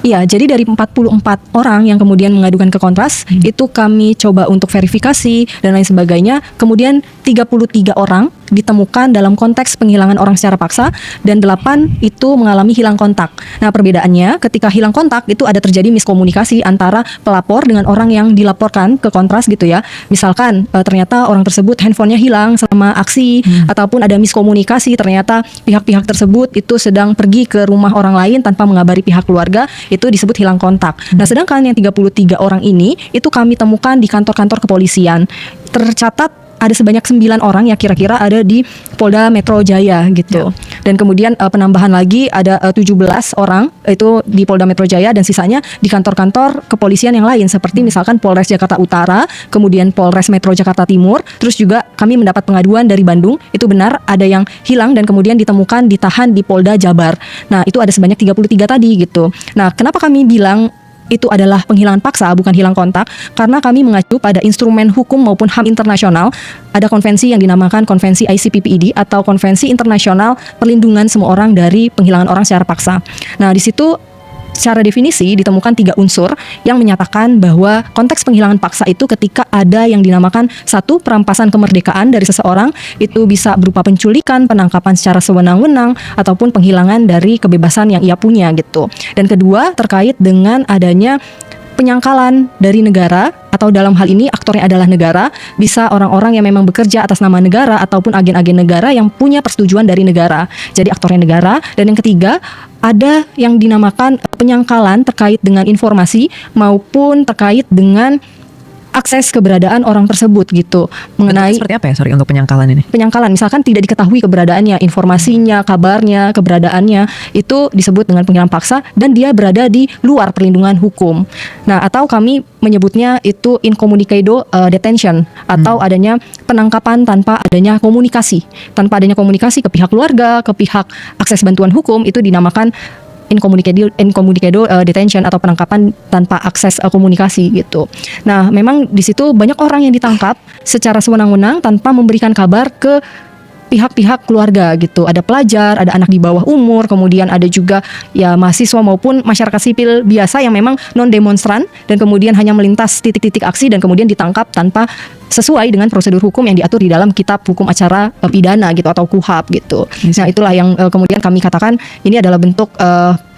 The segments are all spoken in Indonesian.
Iya, jadi dari 44 orang yang kemudian mengadukan ke Kontras, itu kami coba untuk verifikasi dan lain sebagainya. Kemudian 33 orang ditemukan dalam konteks penghilangan orang secara paksa dan 8 itu mengalami hilang kontak. Nah, perbedaannya ketika hilang kontak itu ada terjadi miskomunikasi antara pelapor dengan orang yang dilaporkan ke Kontras gitu ya. Misalkan ternyata orang tersebut handphonenya hilang selama aksi ataupun ada miskomunikasi, ternyata pihak-pihak tersebut itu sedang pergi ke rumah orang lain tanpa mengabari pihak keluarga, itu disebut hilang kontak. Nah, sedangkan yang 33 orang ini itu kami temukan di kantor-kantor kepolisian. Tercatat ada sebanyak 9 orang ya kira-kira ada di Polda Metro Jaya gitu. Dan kemudian penambahan lagi ada 17 orang itu di Polda Metro Jaya dan sisanya di kantor-kantor kepolisian yang lain seperti misalkan Polres Jakarta Utara, kemudian Polres Metro Jakarta Timur. Terus juga kami mendapat pengaduan dari Bandung, itu benar ada yang hilang dan kemudian ditemukan ditahan di Polda Jabar. Nah, itu ada sebanyak 33 tadi gitu. Nah, kenapa kami bilang itu adalah penghilangan paksa bukan hilang kontak, karena kami mengacu pada instrumen hukum maupun HAM internasional. Ada konvensi yang dinamakan konvensi ICPPID atau konvensi internasional perlindungan semua orang dari penghilangan orang secara paksa. Nah, di situ secara definisi ditemukan 3 unsur yang menyatakan bahwa konteks penghilangan paksa itu ketika ada yang dinamakan 1, perampasan kemerdekaan dari seseorang, itu bisa berupa penculikan, penangkapan secara sewenang-wenang ataupun penghilangan dari kebebasan yang ia punya gitu. Dan kedua, terkait dengan adanya penyangkalan dari negara atau dalam hal ini aktornya adalah negara, bisa orang-orang yang memang bekerja atas nama negara ataupun agen-agen negara yang punya persetujuan dari negara. Jadi aktornya negara. Dan yang ketiga, ada yang dinamakan penyangkalan terkait dengan informasi maupun terkait dengan akses keberadaan orang tersebut gitu. Mengenai seperti apa ya, sorry, untuk penyangkalan ini? Penyangkalan, misalkan tidak diketahui keberadaannya, informasinya, kabarnya, keberadaannya, itu disebut dengan penghilangan paksa dan dia berada di luar perlindungan hukum. Nah, atau kami menyebutnya itu incommunicado detention atau adanya penangkapan tanpa adanya komunikasi. Tanpa adanya komunikasi ke pihak keluarga, ke pihak akses bantuan hukum, itu dinamakan incommunicado detention atau penangkapan tanpa akses komunikasi gitu. Nah, memang di situ banyak orang yang ditangkap secara sewenang-wenang tanpa memberikan kabar ke pihak-pihak keluarga gitu. Ada pelajar, ada anak di bawah umur, kemudian ada juga ya mahasiswa maupun masyarakat sipil biasa yang memang non demonstran dan kemudian hanya melintas titik-titik aksi dan kemudian ditangkap tanpa sesuai dengan prosedur hukum yang diatur di dalam kitab hukum acara pidana gitu atau KUHAP gitu. Nah, itulah yang kemudian kami katakan ini adalah bentuk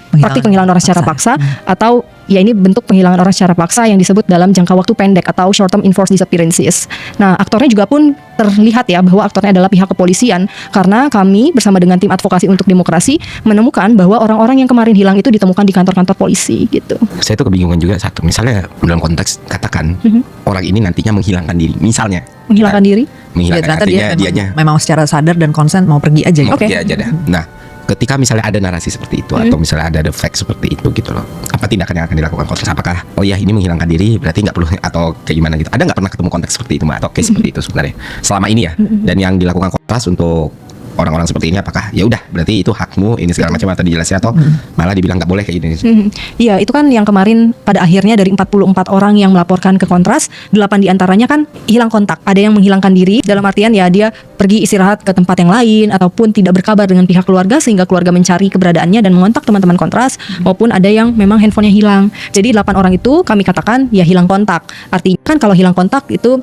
praktik penghilangan orang secara paksa atau ya ini bentuk penghilangan orang secara paksa yang disebut dalam jangka waktu pendek atau short term enforced disappearances. Nah, aktornya juga pun terlihat ya bahwa aktornya adalah pihak kepolisian karena kami bersama dengan tim advokasi untuk demokrasi menemukan bahwa orang-orang yang kemarin hilang itu ditemukan di kantor-kantor polisi gitu. Saya tuh kebingungan juga satu, misalnya dalam konteks katakan orang ini nantinya menghilangkan diri, misalnya menghilangkan diri, menghilangkan ya, artinya memang secara sadar dan konsen mau pergi aja. Mau pergi aja dah. Nah, ketika misalnya ada narasi seperti itu atau misalnya ada fact seperti itu gitu loh, apa tindakan yang akan dilakukan Kontras? Apakah oh ya ini menghilangkan diri berarti nggak perlu atau kayak gimana gitu? Ada nggak pernah ketemu konteks seperti itu Mbak? Atau case seperti itu sebenarnya selama ini ya? Dan yang dilakukan Kontras untuk orang-orang seperti ini apakah ya udah berarti itu hakmu ini segala macam atau dijelasin atau malah dibilang nggak boleh kayak gini? Iya, itu kan yang kemarin pada akhirnya dari 44 orang yang melaporkan ke Kontras, 8 diantaranya kan hilang kontak. Ada yang menghilangkan diri dalam artian ya dia pergi istirahat ke tempat yang lain ataupun tidak berkabar dengan pihak keluarga sehingga keluarga mencari keberadaannya dan mengontak teman-teman Kontras, maupun ada yang memang handphonenya hilang. Jadi 8 orang itu kami katakan ya hilang kontak. Artinya kan kalau hilang kontak itu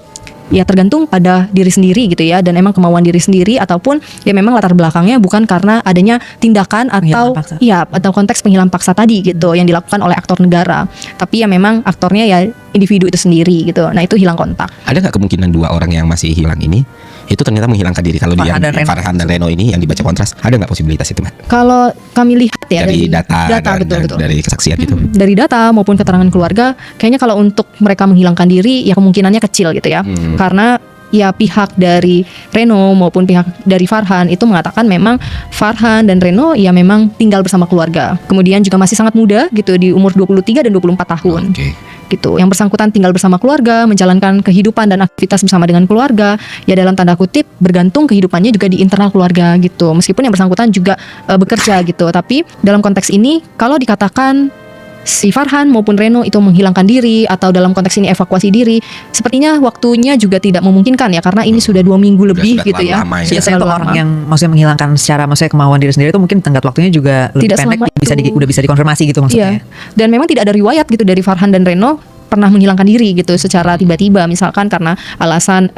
ya tergantung pada diri sendiri gitu ya, dan emang kemauan diri sendiri ataupun ya memang latar belakangnya bukan karena adanya tindakan atau ya atau konteks penghilangan paksa tadi gitu yang dilakukan oleh aktor negara, tapi ya memang aktornya ya individu itu sendiri gitu. Nah, itu hilang kontak. Ada nggak kemungkinan 2 orang yang masih hilang ini itu ternyata menghilangkan diri? Kalau dia Farhan dan Reno ini yang dibaca Kontras, ada nggak posibilitas itu Mbak? Kalau kami lihat ya dari data betul. Dari kesaksian gitu, dari data maupun keterangan keluarga, kayaknya kalau untuk mereka menghilangkan diri ya kemungkinannya kecil gitu ya. Karena ya pihak dari Reno maupun pihak dari Farhan itu mengatakan memang Farhan dan Reno ya memang tinggal bersama keluarga. Kemudian juga masih sangat muda gitu, di umur 23 dan 24 tahun. Gitu. Yang bersangkutan tinggal bersama keluarga, menjalankan kehidupan dan aktivitas bersama dengan keluarga. Ya dalam tanda kutip bergantung kehidupannya juga di internal keluarga gitu. Meskipun yang bersangkutan juga bekerja gitu, tapi dalam konteks ini kalau dikatakan si Farhan maupun Reno itu menghilangkan diri atau dalam konteks ini evakuasi diri, sepertinya waktunya juga tidak memungkinkan ya, karena ini sudah 2 minggu lebih sudah gitu terlalu ya. lama ya. Sudah Biasanya terlalu tuh orang lama. yang maksudnya menghilangkan secara maksudnya kemauan diri sendiri itu mungkin tenggat waktunya juga lebih Tidak pendek, selama itu. udah bisa dikonfirmasi gitu maksudnya. Iya. Dan memang tidak ada riwayat gitu dari Farhan dan Reno pernah menghilangkan diri gitu secara tiba-tiba, misalkan karena alasan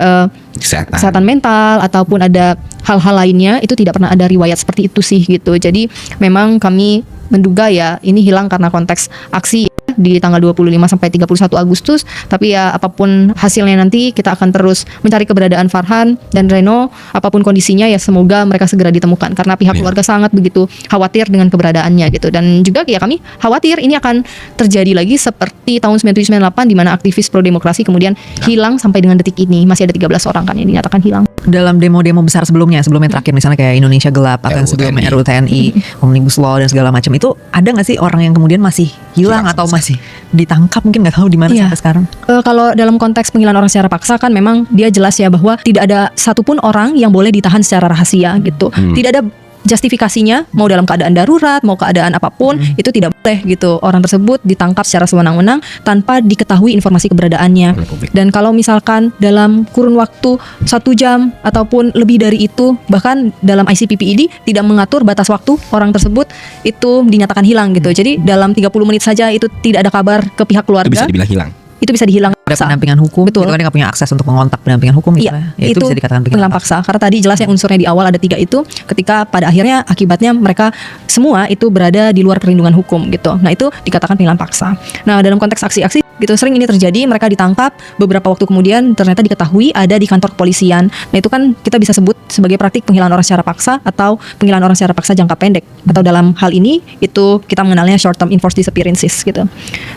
kesehatan mental ataupun ada hal-hal lainnya, itu tidak pernah ada riwayat seperti itu sih gitu. Jadi memang kami menduga ya ini hilang karena konteks aksi di tanggal 25 sampai 31 Agustus. Tapi ya apapun hasilnya nanti kita akan terus mencari keberadaan Farhan dan Reno, apapun kondisinya ya semoga mereka segera ditemukan, karena pihak keluarga sangat begitu khawatir dengan keberadaannya gitu. Dan juga ya kami khawatir ini akan terjadi lagi seperti tahun 1998 di mana aktivis pro demokrasi kemudian hilang sampai dengan detik ini. Masih ada 13 orang kan yang dinyatakan hilang. Dalam demo-demo besar sebelumnya terakhir misalnya kayak Indonesia Gelap atau yang sebelumnya RUU TNI, Omnibus Law dan segala macam, itu ada nggak sih orang yang kemudian masih hilang atau masih ditangkap, mungkin nggak tahu di mana sampai sekarang? Kalau dalam konteks penghilangan orang secara paksa kan memang dia jelas ya bahwa tidak ada satupun orang yang boleh ditahan secara rahasia gitu. Tidak ada justifikasinya, mau dalam keadaan darurat, mau keadaan apapun, itu tidak boleh gitu. Orang tersebut ditangkap secara sewenang-wenang tanpa diketahui informasi keberadaannya. Dan kalau misalkan dalam kurun waktu 1 jam ataupun lebih dari itu, bahkan dalam ICPPID tidak mengatur batas waktu orang tersebut itu dinyatakan hilang gitu. Jadi dalam 30 menit saja itu tidak ada kabar ke pihak Itu keluarga, bisa dibilang hilang. itu bisa dihilang Ada paksa. pendampingan hukum, Betul. itu kan nggak punya akses untuk mengontak pendampingan hukum gitu Iya, ya. Itu bisa dikatakan penghilang paksa. Karena tadi jelas yang unsurnya di awal ada 3 itu, ketika pada akhirnya akibatnya mereka semua itu berada di luar perlindungan hukum gitu. Nah itu dikatakan penghilang paksa. Nah dalam konteks aksi-aksi gitu sering ini terjadi, mereka ditangkap, beberapa waktu kemudian ternyata diketahui ada di kantor kepolisian. Nah itu kan kita bisa sebut sebagai praktik penghilangan orang secara paksa atau penghilangan orang secara paksa jangka pendek. Atau dalam hal ini itu kita mengenalnya short term enforced disappearances gitu.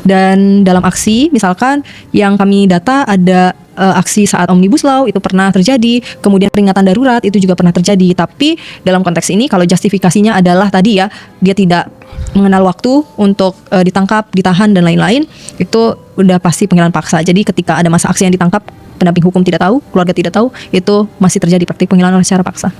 Dan dalam aksi misalkan yang kami data ada aksi saat Omnibus Law itu pernah terjadi, kemudian peringatan darurat itu juga pernah terjadi. Tapi dalam konteks ini kalau justifikasinya adalah tadi ya, dia tidak mengenal waktu untuk ditangkap, ditahan dan lain-lain, itu udah pasti penghilangan paksa. Jadi ketika ada masa aksi yang ditangkap, pendamping hukum tidak tahu, keluarga tidak tahu, itu masih terjadi praktik penghilangan secara paksa.